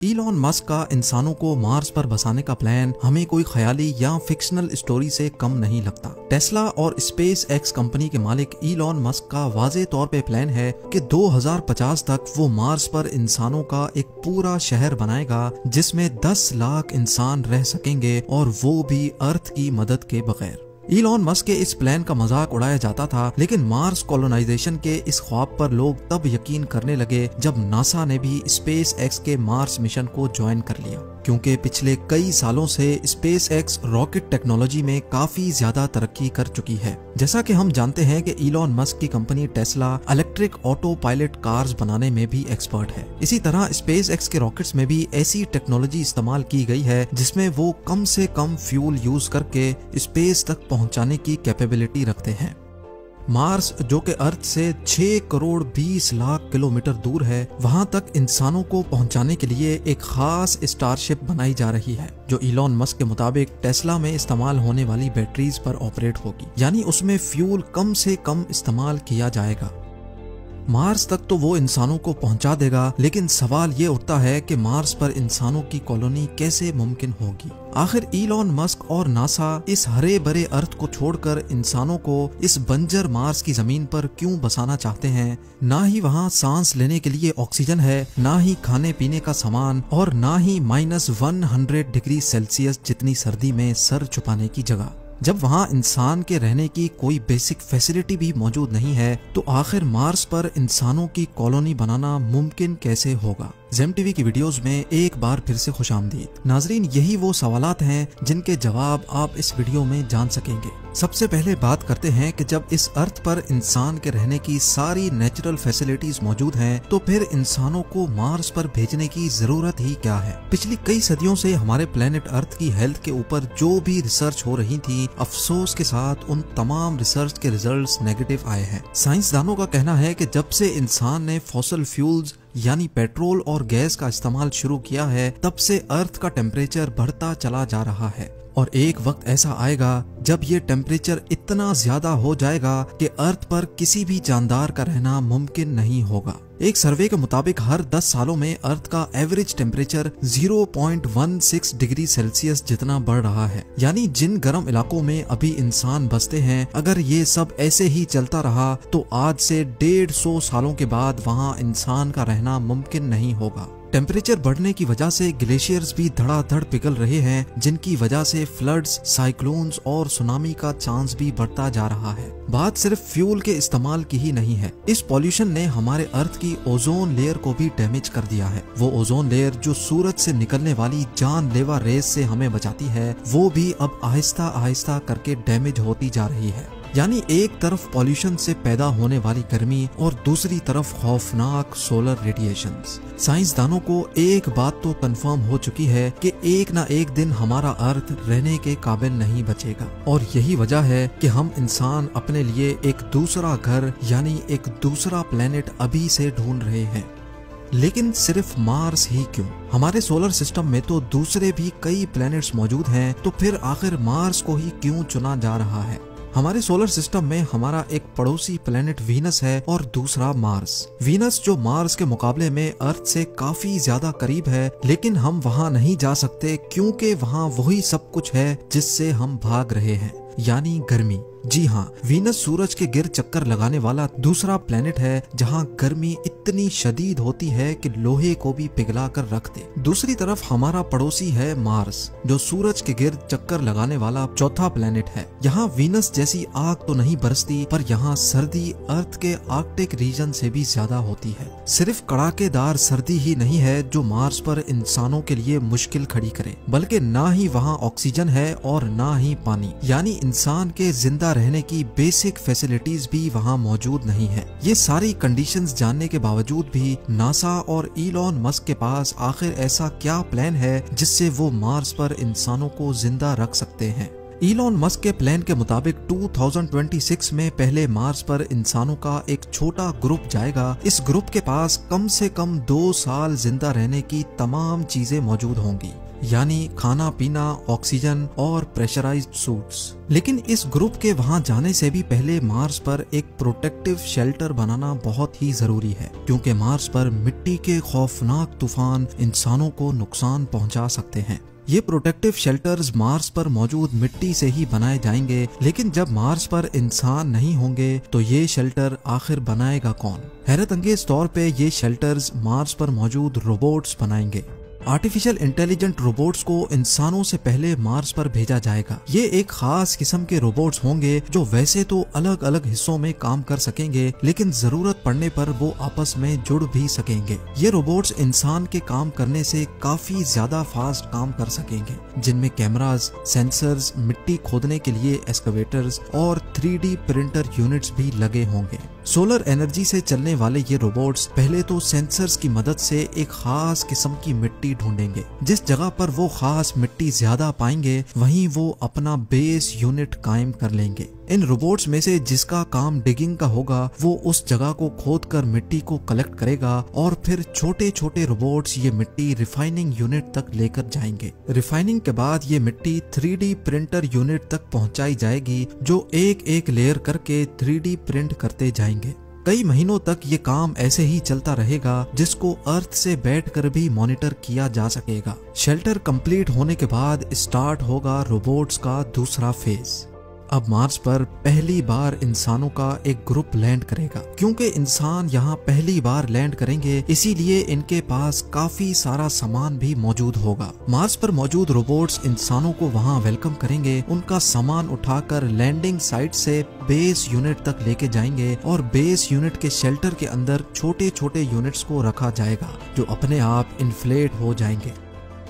Elon Musk का इंसानों को मार्स पर बसाने का प्लान हमें कोई ख्याली या फिक्शनल स्टोरी से कम नहीं लगता। टेस्ला और स्पेस एक्स कंपनी के मालिक इलॉन मस्क का वाज़े तौर पे प्लान है कि 2050 तक वो मार्स पर इंसानों का एक पूरा शहर बनाएगा जिसमें 10 लाख इंसान रह सकेंगे और वो भी अर्थ की मदद के बगैर। इलॉन मस्क के इस प्लान का मजाक उड़ाया जाता था, लेकिन मार्स कॉलोनाइजेशन के इस ख्वाब पर लोग तब यकीन करने लगे जब नासा ने भी स्पेस एक्स के मार्स मिशन को ज्वाइन कर लिया, क्योंकि पिछले कई सालों से स्पेस एक्स रॉकेट टेक्नोलॉजी में काफी ज्यादा तरक्की कर चुकी है। जैसा कि हम जानते हैं कि इलॉन मस्क की company Tesla electric auto pilot cars बनाने में भी एक्सपर्ट है। इसी तरह स्पेस एक्स के रॉकेट्स में भी ऐसी टेक्नोलॉजी इस्तेमाल की गई है जिसमें वो कम से कम फ्यूल यूज करके स्पेस तक पहुंचाने की कैपेबिलिटी रखते हैं। मार्स, जो कि अर्थ से 6 करोड़ 20 लाख किलोमीटर दूर है, वहां तक इंसानों को पहुंचाने के लिए एक खास स्टारशिप बनाई जा रही है जो इलॉन मस्क के मुताबिक टेस्ला में इस्तेमाल होने वाली बैटरीज पर ऑपरेट होगी, यानी उसमें फ्यूल कम से कम इस्तेमाल किया जाएगा। मार्स तक तो वो इंसानों को पहुंचा देगा, लेकिन सवाल ये उठता है कि मार्स पर इंसानों की कॉलोनी कैसे मुमकिन होगी। आखिर इलॉन मस्क और नासा इस हरे भरे अर्थ को छोड़कर इंसानों को इस बंजर मार्स की जमीन पर क्यों बसाना चाहते हैं? ना ही वहाँ सांस लेने के लिए ऑक्सीजन है, ना ही खाने पीने का सामान, और ना ही -100 डिग्री सेल्सियस जितनी सर्दी में सर छुपाने की जगह। जब वहाँ इंसान के रहने की कोई बेसिक फैसिलिटी भी मौजूद नहीं है, तो आखिर मार्स पर इंसानों की कॉलोनी बनाना मुमकिन कैसे होगा? ज़ेम टीवी की वीडियोस में एक बार फिर से खुशामदीद। नाजरीन, यही वो सवालात हैं जिनके जवाब आप इस वीडियो में जान सकेंगे। सबसे पहले बात करते हैं कि जब इस अर्थ पर इंसान के रहने की सारी नेचुरल फैसिलिटीज मौजूद हैं, तो फिर इंसानों को मार्स पर भेजने की जरूरत ही क्या है? पिछली कई सदियों से हमारे प्लेनेट अर्थ की हेल्थ के ऊपर जो भी रिसर्च हो रही थी, अफसोस के साथ उन तमाम रिसर्च के रिजल्ट्स नेगेटिव आए हैं। साइंसदानों का कहना है कि जब से इंसान ने फॉसिल फ्यूल्स यानी पेट्रोल और गैस का इस्तेमाल शुरू किया है, तब से अर्थ का टेम्परेचर बढ़ता चला जा रहा है, और एक वक्त ऐसा आएगा जब ये टेम्परेचर इतना ज्यादा हो जाएगा कि अर्थ पर किसी भी जानदार का रहना मुमकिन नहीं होगा। एक सर्वे के मुताबिक हर 10 सालों में अर्थ का एवरेज टेम्परेचर 0.16 डिग्री सेल्सियस जितना बढ़ रहा है। यानी जिन गर्म इलाकों में अभी इंसान बसते हैं, अगर ये सब ऐसे ही चलता रहा तो आज से 150 सालों के बाद वहाँ इंसान का रहना मुमकिन नहीं होगा। टेम्परेचर बढ़ने की वजह से ग्लेशियर्स भी धड़ाधड़ पिघल रहे हैं, जिनकी वजह से फ्लड्स, साइक्लोन्स और सुनामी का चांस भी बढ़ता जा रहा है। बात सिर्फ फ्यूल के इस्तेमाल की ही नहीं है। इस पॉल्यूशन ने हमारे अर्थ की ओजोन लेयर को भी डैमेज कर दिया है। वो ओजोन लेयर जो सूरज से निकलने वाली जानलेवा रेस से हमें बचाती है, वो भी अब आहिस्ता आहिस्ता करके डैमेज होती जा रही है। यानी एक तरफ पॉल्यूशन से पैदा होने वाली गर्मी और दूसरी तरफ खौफनाक सोलर रेडिएशंस। साइंसदानों को एक बात तो कंफर्म हो चुकी है कि एक ना एक दिन हमारा अर्थ रहने के काबिल नहीं बचेगा, और यही वजह है कि हम इंसान अपने लिए एक दूसरा घर यानी एक दूसरा प्लेनेट अभी से ढूंढ रहे हैं। लेकिन सिर्फ मार्स ही क्यों? हमारे सोलर सिस्टम में तो दूसरे भी कई प्लैनेट्स मौजूद हैं, तो फिर आखिर मार्स को ही क्यों चुना जा रहा है? हमारे सोलर सिस्टम में हमारा एक पड़ोसी प्लेनेट वीनस है और दूसरा मार्स। वीनस जो मार्स के मुकाबले में अर्थ से काफी ज्यादा करीब है, लेकिन हम वहां नहीं जा सकते क्योंकि वहां वही सब कुछ है जिससे हम भाग रहे हैं, यानी गर्मी। जी हाँ, वीनस सूरज के गिर चक्कर लगाने वाला दूसरा प्लेनेट है जहाँ गर्मी इतनी शदीद होती है कि लोहे को भी पिघला कर रख दे। दूसरी तरफ हमारा पड़ोसी है मार्स, जो सूरज के गिर चक्कर लगाने वाला चौथा प्लेनेट है। यहाँ वीनस जैसी आग तो नहीं बरसती, पर यहाँ सर्दी अर्थ के आर्कटिक रीजन से भी ज्यादा होती है। सिर्फ कड़ाकेदार सर्दी ही नहीं है जो मार्स पर इंसानों के लिए मुश्किल खड़ी करे, बल्कि ना ही वहाँ ऑक्सीजन है और ना ही पानी, यानी इंसान के जिंदा रहने की बेसिक फैसिलिटीज भी वहाँ मौजूद नहीं है। ये सारी कंडीशंस जानने के बावजूद भी नासा और इलॉन मस्क के पास आखिर ऐसा क्या प्लान है जिससे वो मार्स पर इंसानों को जिंदा रख सकते हैं? इलॉन मस्क के प्लान के मुताबिक 2026 में पहले मार्स पर इंसानों का एक छोटा ग्रुप जाएगा। इस ग्रुप के पास कम से कम 2 साल जिंदा रहने की तमाम चीजें मौजूद होंगी। यानी खाना पीना, ऑक्सीजन और प्रेशराइज्ड सूट्स। लेकिन इस ग्रुप के वहां जाने से भी पहले मार्स पर एक प्रोटेक्टिव शेल्टर बनाना बहुत ही जरूरी है, क्योंकि मार्स पर मिट्टी के खौफनाक तूफान इंसानों को नुकसान पहुंचा सकते हैं। ये प्रोटेक्टिव शेल्टर्स मार्स पर मौजूद मिट्टी से ही बनाए जाएंगे, लेकिन जब मार्स पर इंसान नहीं होंगे तो ये शेल्टर आखिर बनाएगा कौन? हैरत अंगेज तौर पे ये शेल्टर्स मार्स पर मौजूद रोबोट्स बनाएंगे। आर्टिफिशियल इंटेलिजेंट रोबोट्स को इंसानों से पहले मार्स पर भेजा जाएगा। ये एक खास किस्म के रोबोट्स होंगे जो वैसे तो अलग अलग हिस्सों में काम कर सकेंगे, लेकिन जरूरत पड़ने पर वो आपस में जुड़ भी सकेंगे। ये रोबोट्स इंसान के काम करने से काफी ज्यादा फास्ट काम कर सकेंगे, जिनमें कैमरास, सेंसर्स, मिट्टी खोदने के लिए एक्सकवेटर्स और 3D प्रिंटर यूनिट्स भी लगे होंगे। सोलर एनर्जी से चलने वाले ये रोबोट्स पहले तो सेंसर्स की मदद से एक खास किस्म की मिट्टी ढूंढेंगे। जिस जगह पर वो खास मिट्टी ज्यादा पाएंगे वहीं वो अपना बेस यूनिट कायम कर लेंगे। इन रोबोट्स में से जिसका काम डिगिंग का होगा वो उस जगह को खोदकर मिट्टी को कलेक्ट करेगा और फिर छोटे छोटे रोबोट्स ये मिट्टी रिफाइनिंग यूनिट तक लेकर जाएंगे। रिफाइनिंग के बाद ये मिट्टी 3D प्रिंटर यूनिट तक पहुंचाई जाएगी, जो एक एक लेयर करके 3D प्रिंट करते जाएंगे। कई महीनों तक ये काम ऐसे ही चलता रहेगा, जिसको अर्थ से बैठकर भी मॉनिटर किया जा सकेगा। शेल्टर कंप्लीट होने के बाद स्टार्ट होगा रोबोट्स का दूसरा फेज। अब मार्स पर पहली बार इंसानों का एक ग्रुप लैंड करेगा। क्योंकि इंसान यहाँ पहली बार लैंड करेंगे, इसीलिए इनके पास काफी सारा सामान भी मौजूद होगा। मार्स पर मौजूद रोबोट्स इंसानों को वहाँ वेलकम करेंगे, उनका सामान उठाकर लैंडिंग साइट से बेस यूनिट तक लेके जाएंगे और बेस यूनिट के शेल्टर के अंदर छोटे छोटे यूनिट्स को रखा जाएगा, जो अपने आप इन्फ्लेट हो जाएंगे।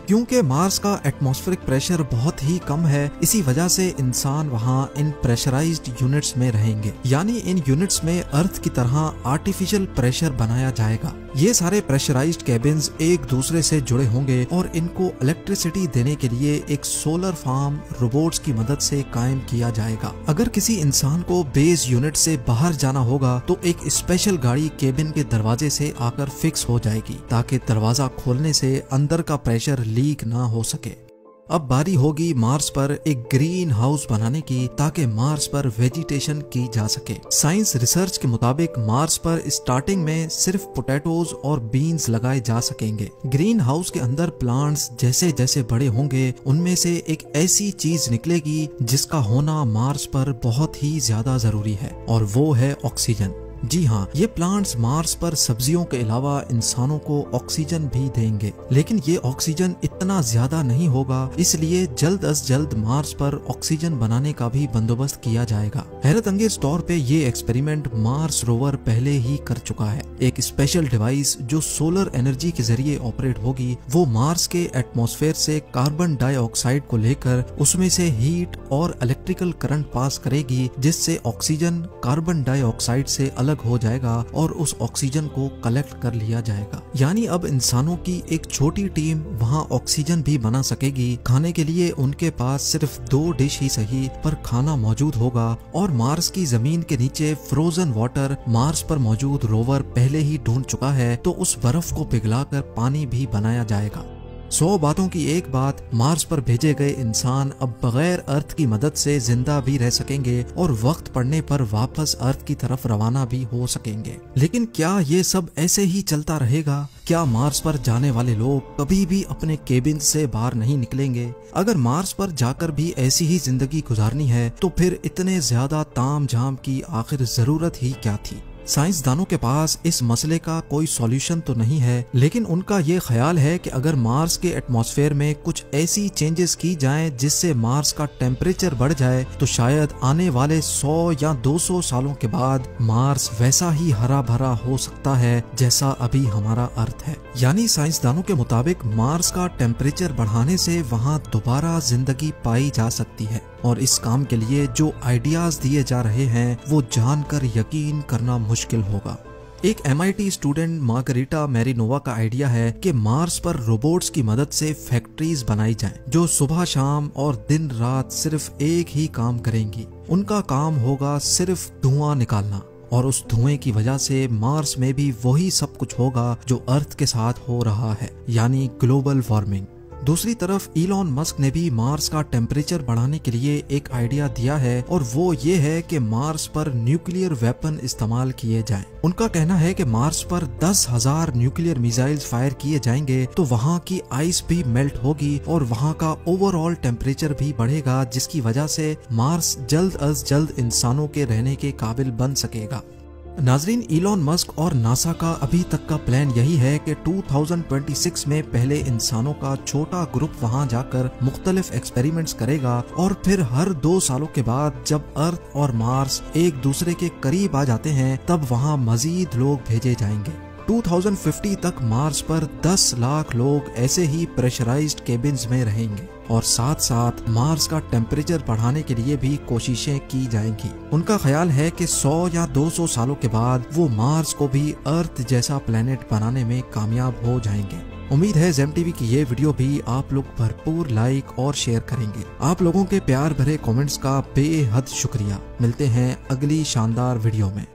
क्योंकि मार्स का एटमॉस्फेरिक प्रेशर बहुत ही कम है, इसी वजह से इंसान वहाँ इन प्रेशराइज्ड यूनिट्स में रहेंगे, यानी इन यूनिट्स में अर्थ की तरह आर्टिफिशियल प्रेशर बनाया जाएगा। ये सारे प्रेशराइज्ड केबिन्स एक दूसरे से जुड़े होंगे और इनको इलेक्ट्रिसिटी देने के लिए एक सोलर फार्म रोबोट्स की मदद से कायम किया जाएगा। अगर किसी इंसान को बेस यूनिट से बाहर जाना होगा तो एक स्पेशल गाड़ी केबिन के दरवाजे से आकर फिक्स हो जाएगी, ताकि दरवाजा खोलने से अंदर का प्रेशर लीक ना हो सके। अब बारी होगी मार्स पर एक ग्रीन हाउस बनाने की, ताकि मार्स पर वेजिटेशन की जा सके। साइंस रिसर्च के मुताबिक मार्स पर स्टार्टिंग में सिर्फ पोटैटोज और बीन्स लगाए जा सकेंगे। ग्रीन हाउस के अंदर प्लांट्स जैसे जैसे बड़े होंगे, उनमें से एक ऐसी चीज निकलेगी जिसका होना मार्स पर बहुत ही ज्यादा जरूरी है, और वो है ऑक्सीजन। जी हाँ, ये प्लांट्स मार्स पर सब्जियों के अलावा इंसानों को ऑक्सीजन भी देंगे, लेकिन ये ऑक्सीजन इतना ज्यादा नहीं होगा, इसलिए जल्द अज जल्द मार्स पर ऑक्सीजन बनाने का भी बंदोबस्त किया जाएगा। हैरत अंगेज तौर पे ये एक्सपेरिमेंट मार्स रोवर पहले ही कर चुका है। एक स्पेशल डिवाइस जो सोलर एनर्जी के जरिए ऑपरेट होगी, वो मार्स के एटमॉस्फेयर से कार्बन डाइऑक्साइड को लेकर उसमें से हीट और इलेक्ट्रिकल करंट पास करेगी, जिससे ऑक्सीजन कार्बन डाइऑक्साइड से अलग हो जाएगा और उस ऑक्सीजन को कलेक्ट कर लिया जाएगा। यानी अब इंसानों की एक छोटी टीम वहां ऑक्सीजन भी बना सकेगी। खाने के लिए उनके पास सिर्फ 2 डिश ही सही पर खाना मौजूद होगा, और मार्स की जमीन के नीचे फ्रोजन वाटर मार्स पर मौजूद रोवर पहले ही ढूंढ चुका है, तो उस बर्फ को पिघलाकर पानी भी बनाया जाएगा। 100 बातों की एक बात, मार्स पर भेजे गए इंसान अब बगैर अर्थ की मदद से जिंदा भी रह सकेंगे और वक्त पड़ने पर वापस अर्थ की तरफ रवाना भी हो सकेंगे। लेकिन क्या ये सब ऐसे ही चलता रहेगा? क्या मार्स पर जाने वाले लोग कभी भी अपने केबिन से बाहर नहीं निकलेंगे? अगर मार्स पर जाकर भी ऐसी ही जिंदगी गुजारनी है तो फिर इतने ज्यादा ताम झाम की आखिर जरूरत ही क्या थी? साइंसदानों के पास इस मसले का कोई सॉल्यूशन तो नहीं है, लेकिन उनका ये ख्याल है कि अगर मार्स के एटमॉस्फेयर में कुछ ऐसी चेंजेस की जाएं जिससे मार्स का टेम्परेचर बढ़ जाए, तो शायद आने वाले 100 या 200 सालों के बाद मार्स वैसा ही हरा भरा हो सकता है जैसा अभी हमारा अर्थ है। यानी साइंसदानों के मुताबिक मार्स का टेम्परेचर बढ़ाने से वहाँ दोबारा जिंदगी पाई जा सकती है, और इस काम के लिए जो आइडियाज दिए जा रहे हैं वो जानकर यकीन करना मुश्किल होगा। एक MIT स्टूडेंट मार्गरीटा मैरिनोवा का आइडिया है कि मार्स पर रोबोट्स की मदद से फैक्ट्रीज बनाई जाएं, जो सुबह शाम और दिन रात सिर्फ एक ही काम करेंगी। उनका काम होगा सिर्फ धुआं निकालना, और उस धुएं की वजह से मार्स में भी वही सब कुछ होगा जो अर्थ के साथ हो रहा है, यानी ग्लोबल वार्मिंग। दूसरी तरफ इलॉन मस्क ने भी मार्स का टेम्परेचर बढ़ाने के लिए एक आइडिया दिया है और वो ये है कि मार्स पर न्यूक्लियर वेपन इस्तेमाल किए जाएं। उनका कहना है कि मार्स पर 10,000 न्यूक्लियर मिसाइल्स फायर किए जाएंगे तो वहाँ की आइस भी मेल्ट होगी और वहाँ का ओवरऑल टेम्परेचर भी बढ़ेगा, जिसकी वजह से मार्स जल्द अज जल्द इंसानों के रहने के काबिल बन सकेगा। नाजरीन, इलॉन मस्क और नासा का अभी तक का प्लान यही है कि 2026 में पहले इंसानों का छोटा ग्रुप वहां जाकर मुख्तलिफ एक्सपेरिमेंट्स करेगा और फिर हर 2 सालों के बाद जब अर्थ और मार्स एक दूसरे के करीब आ जाते हैं तब वहां मजीद लोग भेजे जाएंगे। 2050 तक मार्स पर 10 लाख लोग ऐसे ही प्रेशराइज्ड केबिन्स में रहेंगे और साथ साथ मार्स का टेम्परेचर बढ़ाने के लिए भी कोशिशें की जाएंगी। उनका ख्याल है कि 100 या 200 सालों के बाद वो मार्स को भी अर्थ जैसा प्लेनेट बनाने में कामयाब हो जाएंगे। उम्मीद है ज़ेम टीवी की ये वीडियो भी आप लोग भरपूर लाइक और शेयर करेंगे। आप लोगों के प्यार भरे कमेंट्स का बेहद शुक्रिया। मिलते हैं अगली शानदार वीडियो में।